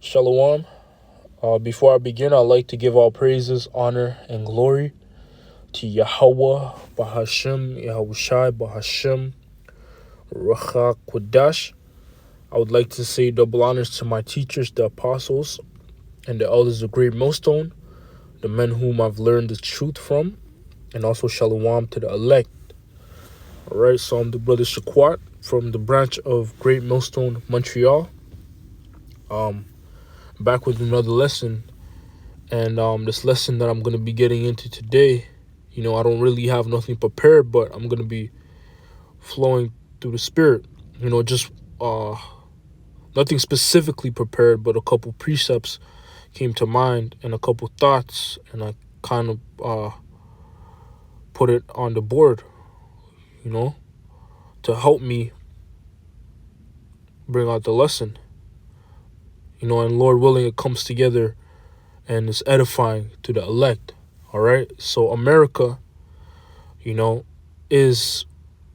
Shalom. Before I begin, I'd like to give all praises, honor, and glory to Yahweh, Bahashem, Yahushai, Bahashem, Racha Kodash. I would like to say double honors to my teachers, the apostles, and the elders of Great Millstone, the men whom I've learned the truth from, and also Shalom to the elect. Alright, so I'm the brother Shaquat from the branch of Great Millstone, Montreal. Back with another lesson. And this lesson that I'm going to be getting into today, I don't really have nothing prepared, but I'm going to be flowing through the spirit. Just nothing specifically prepared, but a couple precepts came to mind and a couple thoughts, and I kind of put it on the board, to help me bring out the lesson. And Lord willing, it comes together and it's edifying to the elect. All right. So America, is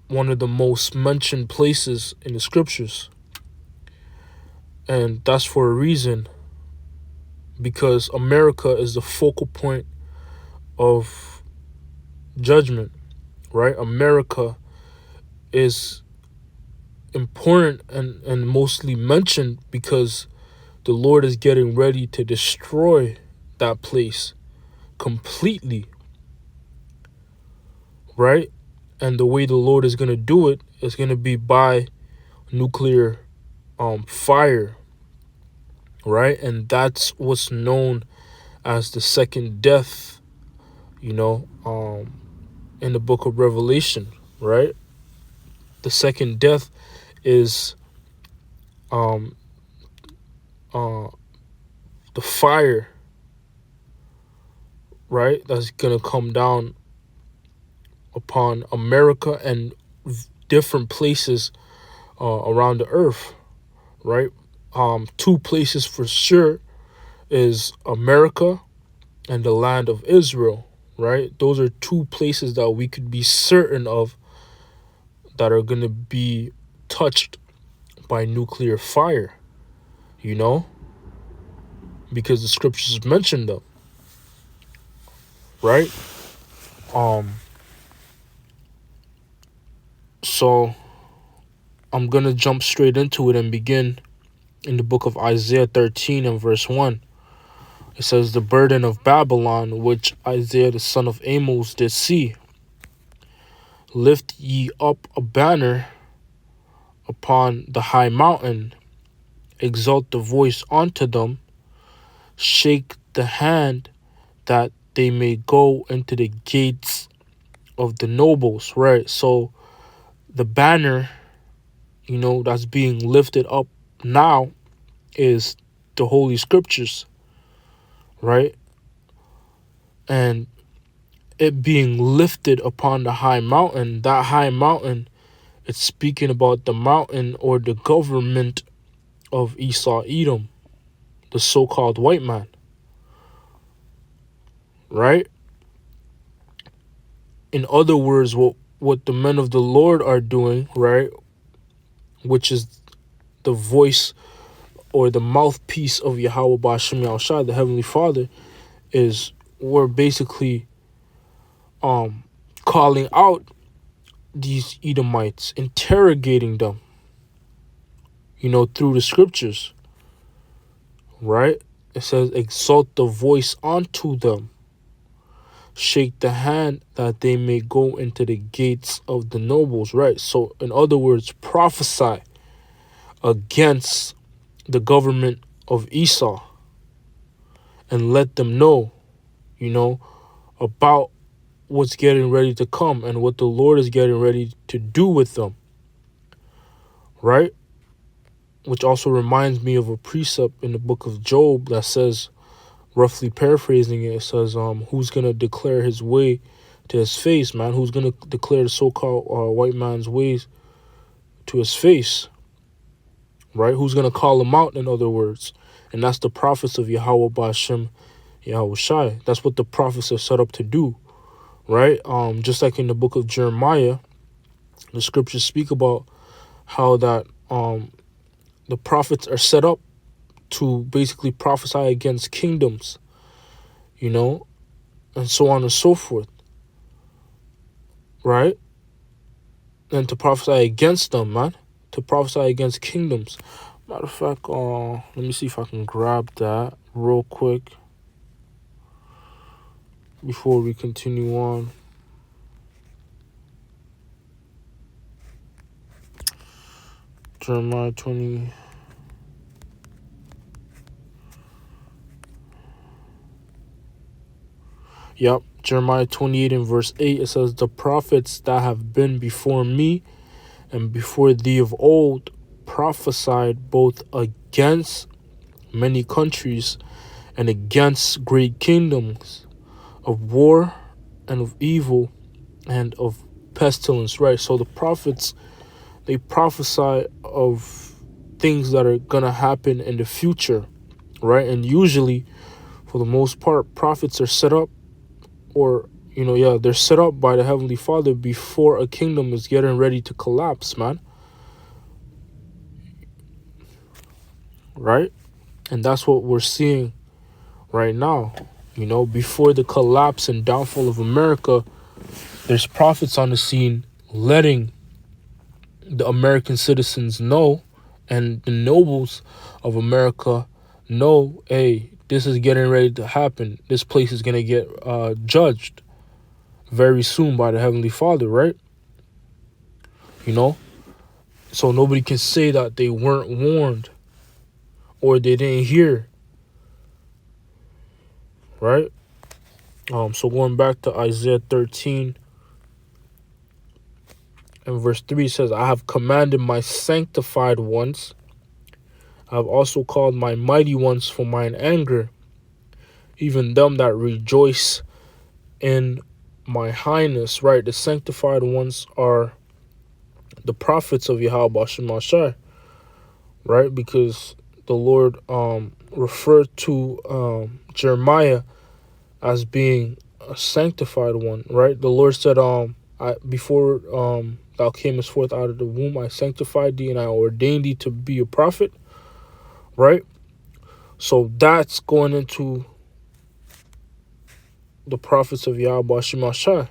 one of the most mentioned places in the scriptures. And that's for a reason, because America is the focal point of judgment, right? America is important and mostly mentioned because the Lord is getting ready to destroy that place completely, right? And the way the Lord is going to do it is going to be by nuclear fire, right? And that's what's known as the second death, in the book of Revelation, right? The second death is the fire, right? That's going to come down upon America and different places around the earth, right? Two places for sure is America and the land of Israel, right? Those are two places that we could be certain of that are going to be touched by nuclear fire, because the scriptures mention them, right? So I'm going to jump straight into it and begin in the book of Isaiah 13 and verse 1. It says, "The burden of Babylon, which Isaiah the son of Amos did see. Lift ye up a banner upon the high mountain, exalt the voice unto them, shake the hand that they may go into the gates of the nobles," right? So the banner, that's being lifted up now is the Holy Scriptures, right? And it being lifted upon the high mountain, that high mountain, it's speaking about the mountain or the government of Esau Edom, the so-called white man, right? In other words, what the men of the Lord are doing, right, which is the voice or the mouthpiece of Yahweh Ba'ashem Yahushai, the Heavenly Father, is we're basically calling out these Edomites, interrogating them, through the scriptures, right? It says, exalt the voice unto them, shake the hand that they may go into the gates of the nobles, right? So in other words, prophesy against the government of Esau and let them know, about what's getting ready to come and what the Lord is getting ready to do with them, right? Which also reminds me of a precept in the book of Job that says, roughly paraphrasing it, it says, who's going to declare his way to his face, man? Who's going to declare the so-called white man's ways to his face, right? Who's going to call him out, in other words? And that's the prophets of Yahweh Ba'ashem Yahushai. That's what the prophets are set up to do, right? Just like in the book of Jeremiah, the scriptures speak about how that the prophets are set up to basically prophesy against kingdoms, and so on and so forth, right? And to prophesy against them, man. To prophesy against kingdoms. Matter of fact, let me see if I can grab that real quick before we continue on. Jeremiah 20. Yep, Jeremiah 28 and verse 8, it says, the prophets that have been before me and before thee of old prophesied both against many countries and against great kingdoms, of war and of evil and of pestilence, right? So the prophets, they prophesy of things that are going to happen in the future, right? And usually, for the most part, prophets are set up, or they're set up by the Heavenly Father before a kingdom is getting ready to collapse, man. Right? And that's what we're seeing right now. Before the collapse and downfall of America, there's prophets on the scene letting the American citizens know, and the nobles of America know, hey, this is getting ready to happen. This place is going to get judged very soon by the Heavenly Father, right? So nobody can say that they weren't warned or they didn't hear, right? So going back to Isaiah 13 and verse 3 says, I have commanded my sanctified ones. I have also called my mighty ones for mine anger, even them that rejoice in my highness, right? The sanctified ones are the prophets of Yahweh Bashem Mashai, right? Because the Lord referred to Jeremiah as being a sanctified one, right? The Lord said, before thou camest forth out of the womb, I sanctified thee and I ordained thee to be a prophet, right? So that's going into the prophets of Yahweh Bashem Mashai.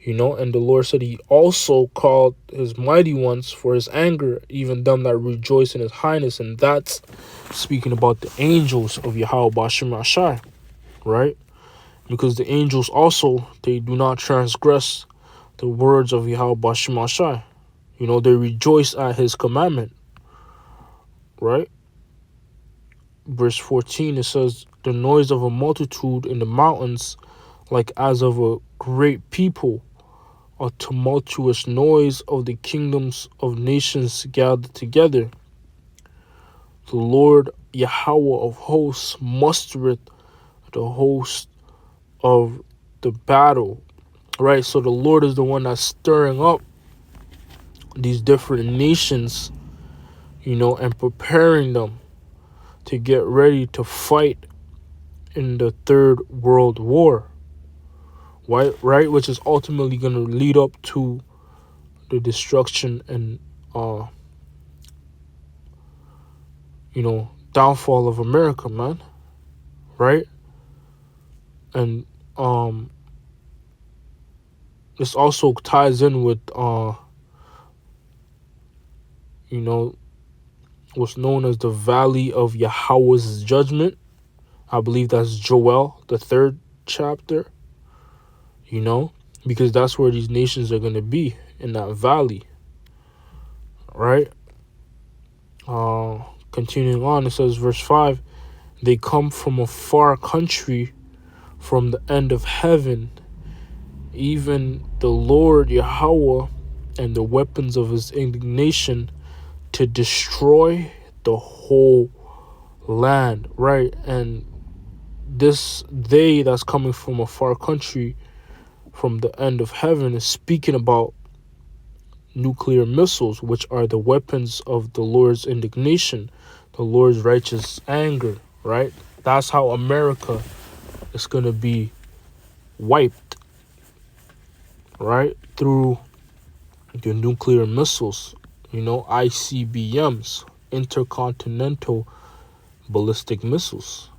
And the Lord said he also called his mighty ones for his anger, even them that rejoice in his highness. And that's speaking about the angels of Yahweh Bashem Mashai, right? Because the angels also, they do not transgress the words of Yahweh Bashem Mashai. They rejoice at his commandment, right? Verse 14, it says, the noise of a multitude in the mountains, like as of a great people, a tumultuous noise of the kingdoms of nations gathered together. The Lord Yahweh of hosts mustereth the host of the battle, right? So the Lord is the one that's stirring up these different nations, and preparing them to get ready to fight in the Third World War, right? Which is ultimately going to lead up to the destruction and downfall of America, man, right? And this also ties in with what's known as the Valley of Yahweh's Judgment. I believe that's Joel, the 3rd chapter, because that's where these nations are going to be, in that valley, right? Continuing on, it says, verse 5, they come from a far country, from the end of heaven, even the Lord Yahweh and the weapons of his indignation, to destroy the whole land, right? And this they that's coming from a far country, from the end of heaven, is speaking about nuclear missiles, which are the weapons of the Lord's indignation, the Lord's righteous anger, right? That's how America is going to be wiped, right? Through the nuclear missiles, ICBMs, intercontinental ballistic missiles.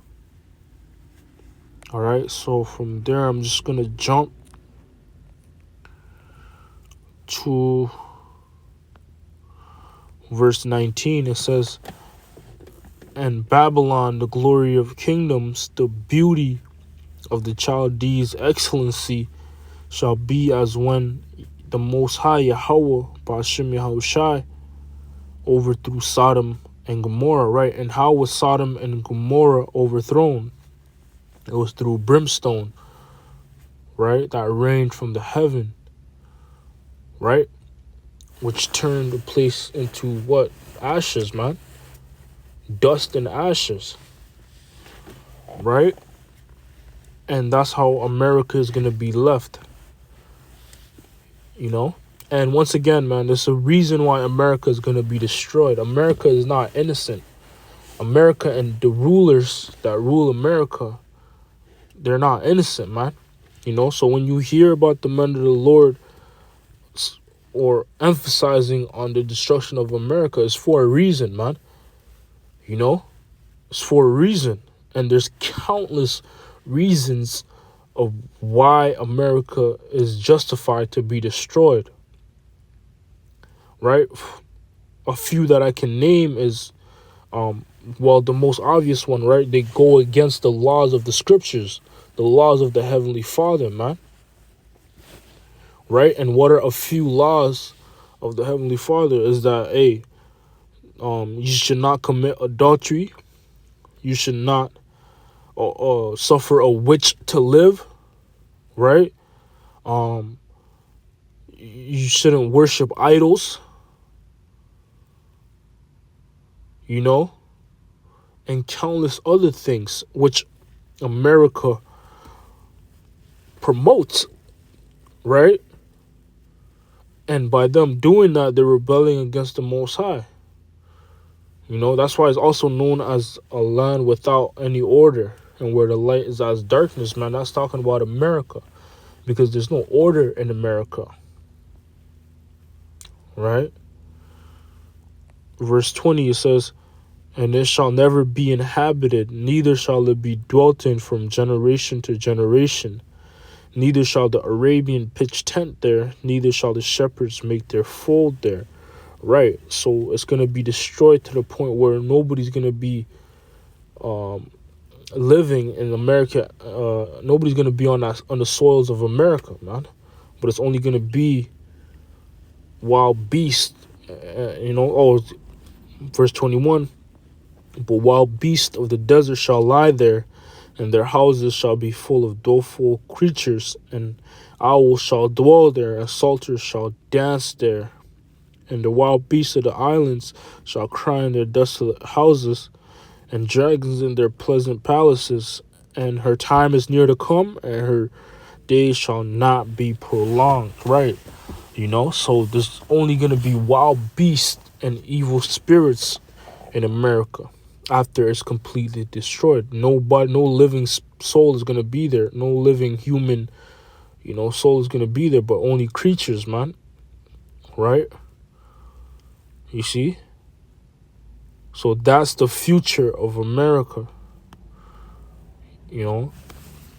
All right, so from there, I'm just going to jump to verse 19. It says, "And Babylon, the glory of kingdoms, the beauty of the Chaldees' excellency, shall be as when the Most High Yahweh, Ba'ashem Yahushai, overthrew Sodom and Gomorrah," right? And how was Sodom and Gomorrah overthrown? It was through brimstone, right? That rained from the heaven, right? Which turned the place into what? Ashes, man. Dust and ashes, right? And that's how America is going to be left, you know? And once again, man, there's a reason why America is going to be destroyed. America is not innocent. America and the rulers that rule America, they're not innocent, man. You know, so when you hear about the men of the Lord or emphasizing on the destruction of America, it's for a reason, man. You know, it's for a reason. And there's countless reasons of why America is justified to be destroyed, right? A few that I can name is, well, the most obvious one, right? They go against the laws of the scriptures, the laws of the Heavenly Father, man. Right? And what are a few laws of the Heavenly Father is that, hey, you should not commit adultery. You should not suffer a witch to live, right? You shouldn't worship idols, you know, and countless other things which America promotes, right? And by them doing that, they're rebelling against the Most High. You know, that's why it's also known as a land without any order, and where the light is as darkness, man. That's talking about America, because there's no order in America, right? Verse 20, it says, "And it shall never be inhabited, neither shall it be dwelt in from generation to generation. Neither shall the Arabian pitch tent there, neither shall the shepherds make their fold there." Right, so it's going to be destroyed to the point where nobody's going to be living in America. Nobody's going to be on the soils of America, man. But it's only going to be wild beasts, you know. Oh, verse 21, "But wild beasts of the desert shall lie there, and their houses shall be full of doleful creatures, and owls shall dwell there, and salters shall dance there. And the wild beasts of the islands shall cry in their desolate houses, and dragons in their pleasant palaces. And her time is near to come, and her days shall not be prolonged." Right, you know? So there's only going to be wild beasts and evil spirits in America after it's completely destroyed. No living soul is going to be there. No living human, you know, soul is going to be there, but only creatures, man. Right? You see? So that's the future of America. You know?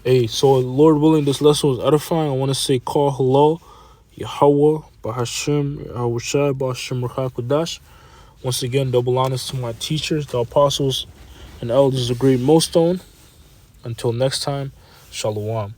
Hey, so Lord willing, this lesson was edifying. I want to say call hello, Yahweh, Bahashim, Yahushai, Bahashim, Ruach. Once again, double honors to my teachers, the apostles, and elders of Great Millstone. Until next time, Shalom.